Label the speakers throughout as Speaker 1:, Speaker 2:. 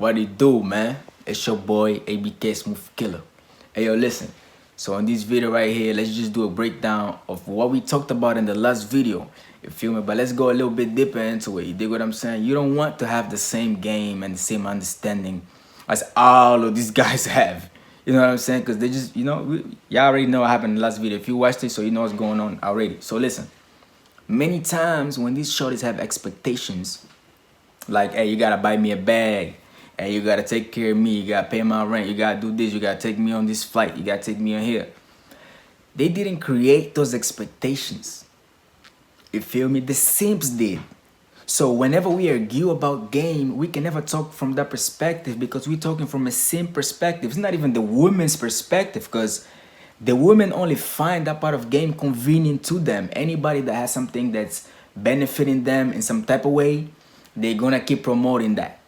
Speaker 1: What it do, man? It's your boy ABK Smooth Killer. Hey yo, listen. So in this video right here, let's just do a breakdown of what we talked about in the last video. You feel me? But let's go a little bit deeper into it. You dig what I'm saying? You don't want to have the same game and the same understanding as all of these guys have. You know what I'm saying? Because they just, y'all already know what happened in the last video. If you watched it, so you know what's going on already. So listen. Many times when these shorties have expectations, like, hey, you gotta buy me a bag, hey, you gotta take care of me, you gotta pay my rent, you gotta do this, you gotta take me on this flight, you gotta take me on here. They didn't create those expectations. You feel me? The simps did. So whenever we argue about game, we can never talk from that perspective because we're talking from a simp perspective. It's not even the woman's perspective because the women only find that part of game convenient to them. Anybody that has something that's benefiting them in some type of way, they're gonna keep promoting that.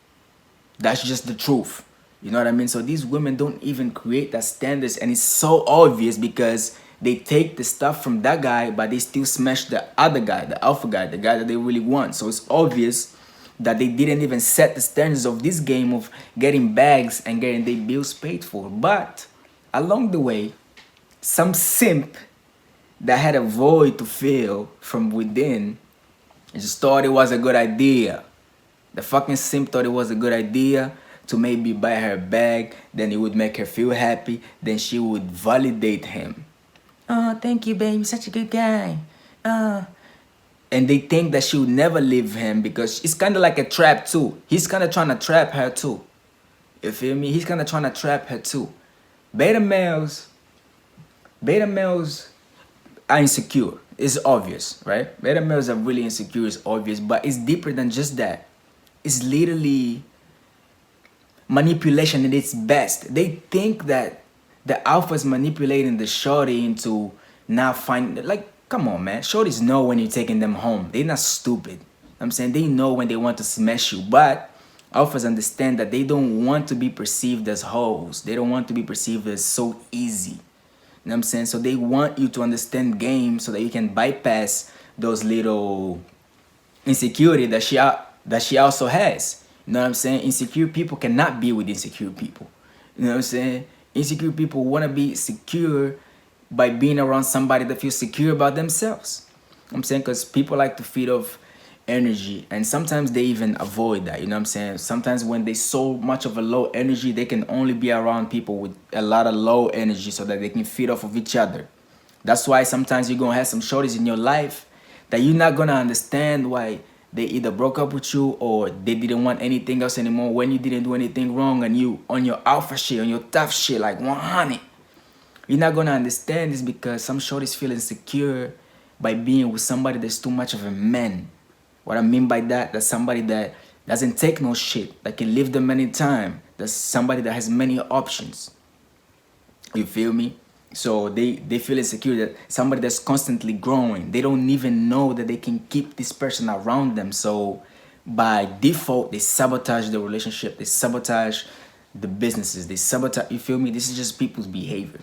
Speaker 1: That's just the truth. You know what I mean? So these women don't even create that standards, and it's so obvious because they take the stuff from that guy, but they still smash the other guy, the alpha guy, the guy that they really want. So it's obvious that they didn't even set the standards of this game of getting bags and getting their bills paid for. But along the way, some simp that had a void to fill from within just thought it was a good idea. The fucking simp thought it was a good idea to maybe buy her a bag, then it would make her feel happy, then she would validate him. Oh, thank you, babe, you're such a good guy. And they think that she would never leave him because it's kind of like a trap too. He's kind of trying to trap her too. You feel me? He's kind of trying to trap her too. Beta males are insecure. It's obvious, right? Beta males are really insecure, it's obvious, but it's deeper than just that. It's literally manipulation at its best. They think that the alpha is manipulating the shorty into not finding, like, come on, man. Shorties know when you're taking them home. They're not stupid. I'm saying they know when they want to smash you, but alphas understand that they don't want to be perceived as hoes. They don't want to be perceived as so easy. You know what I'm saying? So they want you to understand game so that you can bypass those little insecurity that she also has. You know what I'm saying? Insecure people cannot be with insecure people. You know what I'm saying? Insecure people want to be secure by being around somebody that feels secure about themselves. I'm saying, because people like to feed off energy, and sometimes they even avoid that. You know what I'm saying? Sometimes when they so much of a low energy, they can only be around people with a lot of low energy so that they can feed off of each other. That's why sometimes you're gonna have some shorties in your life that you're not gonna understand why they either broke up with you or they didn't want anything else anymore when you didn't do anything wrong, and you on your alpha shit, on your tough shit, like 100. You're not gonna understand this because some shorties feel insecure by being with somebody that's too much of a man. What I mean by that, that's somebody that doesn't take no shit, that can leave them anytime. That's somebody that has many options. You feel me? So they feel insecure, that somebody that's constantly growing. They don't even know that they can keep this person around them. So by default, they sabotage the relationship. They sabotage the businesses. They sabotage, you feel me? This is just people's behavior.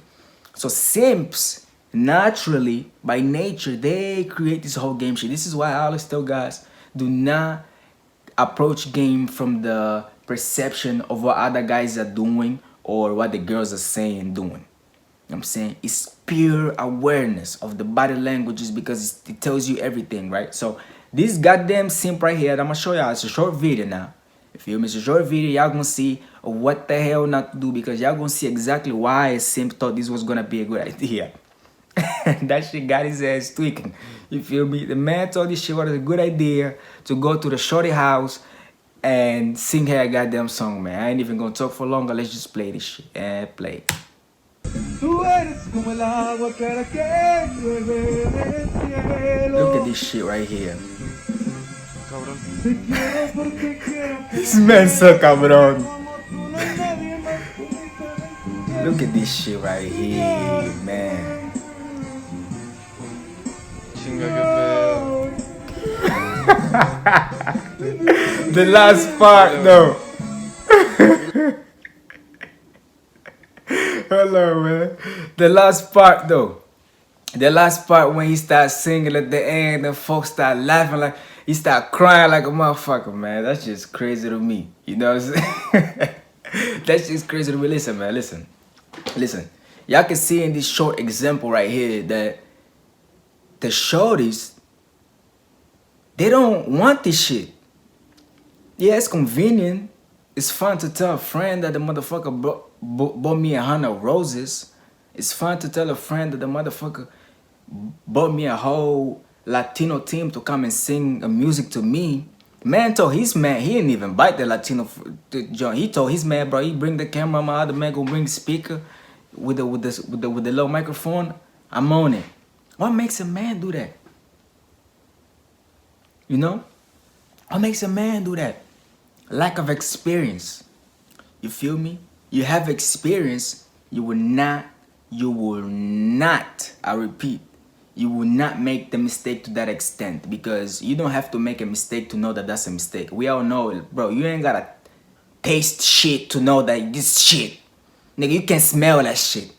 Speaker 1: So simps, naturally, by nature, they create this whole game shit. This is why I always tell guys, do not approach game from the perception of what other guys are doing or what the girls are saying and doing. You know what I'm saying? It's pure awareness of the body languages because it tells you everything, right? So this goddamn simp right here, I'm gonna show y'all. It's a short video now. You feel me? It's a short video. Y'all gonna see what the hell not to do because y'all gonna see exactly why a simp thought this was gonna be a good idea. That shit got his ass tweaking. You feel me? The man thought this shit was a good idea to go to the shorty house and sing her a goddamn song, man. I ain't even gonna talk for longer. Let's just play this shit and play. Look at this shit right here. This man so cabrón. Look at this shit right here, man. The last part though. Hello, man. The last part though. The last part when he starts singing at the end, the folks start laughing like, he start crying like a motherfucker, man. That's just crazy to me. You know what I'm saying? That's just crazy to me. Listen, man, listen. Y'all can see in this short example right here that the shorties, they don't want this shit. Yeah, it's convenient. It's fun to tell a friend that the motherfucker bought me 100 roses. It's fun to tell a friend that the motherfucker bought me a whole Latino team to come and sing music to me. Man told his man, he didn't even bite the Latino joint. He told his man, bro, he bring the camera, my other man go bring the speaker with the little microphone. I'm on it. What makes a man do that? You know? What makes a man do that? Lack of experience. You feel me? You have experience, you will not, I repeat, you will not make the mistake to that extent, because you don't have to make a mistake to know that that's a mistake. We all know it, bro. You ain't gotta taste shit to know that this shit. Nigga, you can smell that shit.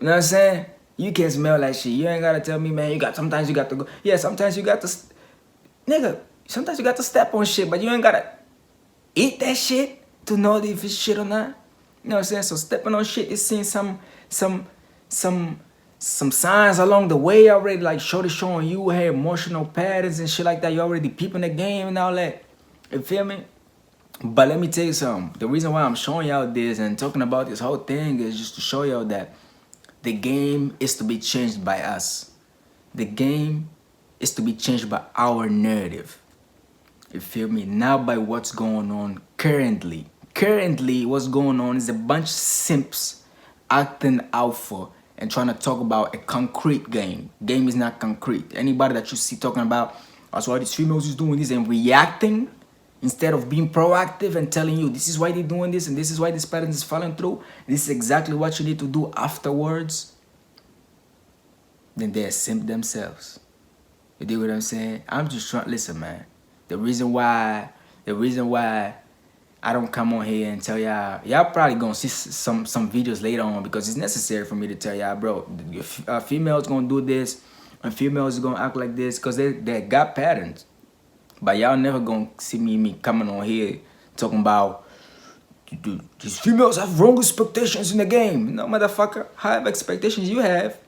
Speaker 1: You know what I'm saying? You can smell that shit. You ain't gotta tell me, man, sometimes you got to go. Yeah, sometimes you got to, nigga, sometimes you got to step on shit, but you ain't gotta eat that shit to know if it's shit or not. You know what I'm saying? So stepping on shit is seeing some signs along the way already, like showing you her emotional patterns and shit like that. You already peeping the game and all that. You feel me? But let me tell you something. The reason why I'm showing y'all this and talking about this whole thing is just to show y'all that the game is to be changed by us. The game is to be changed by our narrative. You feel me? Not by what's going on currently. Currently, what's going on is a bunch of simps acting alpha and trying to talk about a concrete game. Game is not concrete. Anybody that you see talking about, that's why these females is doing this and reacting instead of being proactive and telling you this is why they're doing this and this is why this pattern is falling through. This is exactly what you need to do afterwards. Then they're simp themselves. You dig what I'm saying? I'm just trying. Listen, man. The reason why I don't come on here and tell y'all probably gonna see some videos later on, because it's necessary for me to tell y'all, bro, females gonna do this and females gonna act like this because they got patterns. But y'all never gonna see me coming on here talking about these females have wrong expectations in the game. No, motherfucker, have expectations you have.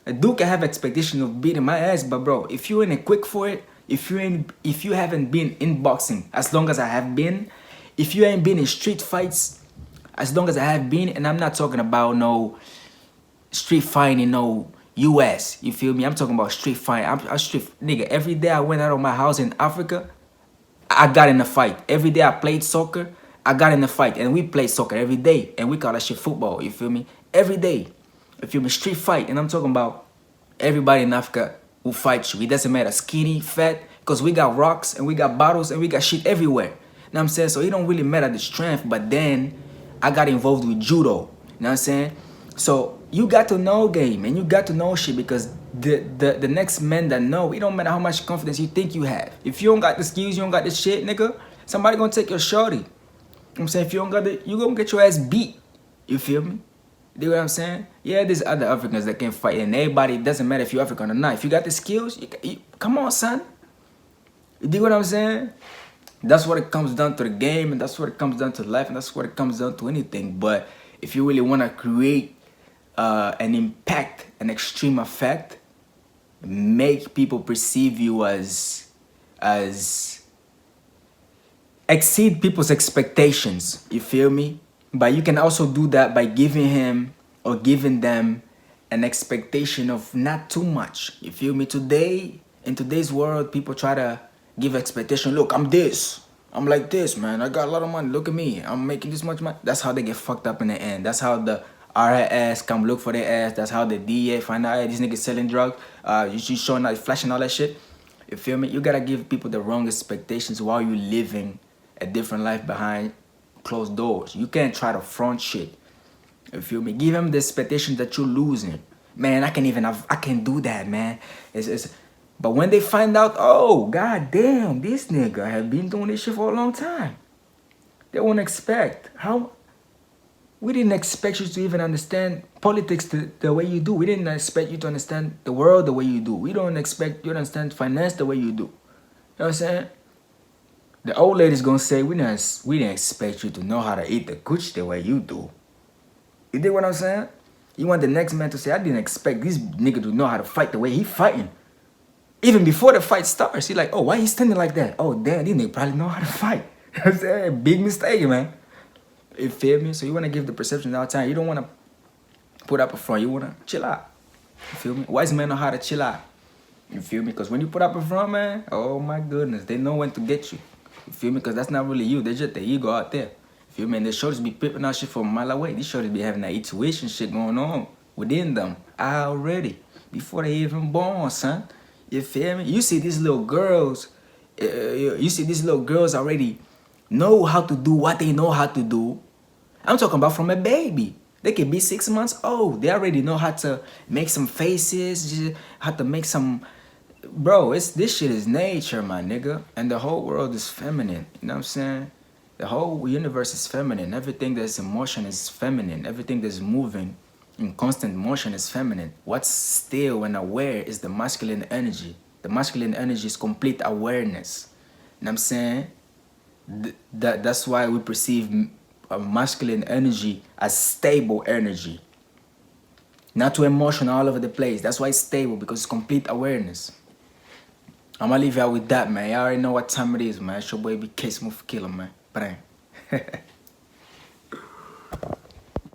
Speaker 1: A dude can have expectations of beating my ass, but bro, if you ain't quick for it, if you haven't been in boxing as long as I have been, if you ain't been in street fights as long as I have been, and I'm not talking about no street fighting in no US, you feel me? I'm talking about street fighting. I'm street nigga. Every day I went out of my house in Africa, I got in a fight. Every day I played soccer, I got in a fight, and we played soccer every day, and we call that shit football. You feel me? Every day, you feel me? Street fight, and I'm talking about everybody in Africa who fight you. It doesn't matter skinny, fat, because we got rocks and we got bottles and we got shit everywhere. You know what I'm saying? So it don't really matter the strength, but then I got involved with judo. You know what I'm saying? So you got to know game and you got to know shit, because the next men that know, it don't matter how much confidence you think you have. If you don't got the skills, you don't got the shit, nigga, somebody gonna take your shorty. You know what I'm saying? If you don't got it, you gonna get your ass beat. You feel me? You know what I'm saying? Yeah, there's other Africans that can fight, and everybody, it doesn't matter if you're African or not. If you got the skills, you come on, son. You dig what I'm saying? That's what it comes down to the game, and that's what it comes down to life, and that's what it comes down to anything. But if you really want to create an impact, an extreme effect, make people perceive you as exceed people's expectations. You feel me? But you can also do that by giving him or giving them an expectation of not too much. You feel me? Today, in today's world, people try to give expectation. Look, I'm this. I'm like this, man. I got a lot of money. Look at me. I'm making this much money. That's how they get fucked up in the end. That's how the RIS come look for their ass. That's how the DA find out, hey, these niggas selling drugs. You showing out, flashing all that shit. You feel me? You gotta give people the wrong expectations while you living a different life behind closed doors. You can't try to front shit. You feel me? Give them the expectation that you're losing. Man, I can't do that, man. But when they find out, oh, god damn, this nigga have been doing this shit for a long time, they won't expect. We didn't expect you to even understand politics the way you do. We didn't expect you to understand the world the way you do. We don't expect you to understand finance the way you do. what I'm saying? The old lady's gonna say, we didn't expect you to know how to eat the cooch the way you do. You dig what I'm saying? You want the next man to say, I didn't expect this nigga to know how to fight the way he fighting. Even before the fight starts, he like, oh, why he standing like that? Oh, damn, this nigga probably know how to fight. You know what I'm saying? Big mistake, man. You feel me? So you want to give the perception all the time. You don't want to put up a front. You want to chill out. You feel me? Wise men know how to chill out. You feel me? Because when you put up a front, man, oh my goodness, they know when to get you. You feel me? Because that's not really you. They're just the ego out there. You feel me? And the shorties be pipping out shit from a mile away. These shorties be having that intuition shit going on within them already. Before they even born, son. You feel me? You see these little girls, already know how to do what they know how to do. I'm talking about from a baby. They can be 6 months old. They already know how to make some faces, how to make some... Bro, this shit is nature, my nigga. And the whole world is feminine. You know what I'm saying? The whole universe is feminine. Everything that's in motion is feminine. Everything that's moving in constant motion is feminine. What's still and aware is the masculine energy. The masculine energy is complete awareness. You know what I'm saying? That's why we perceive a masculine energy as stable energy. Not too emotional all over the place. That's why it's stable, because it's complete awareness. I'm gonna leave y'all with that, man. Y'all already know what time it is, man. It's your boy B. Case Move Killer, man. Bang.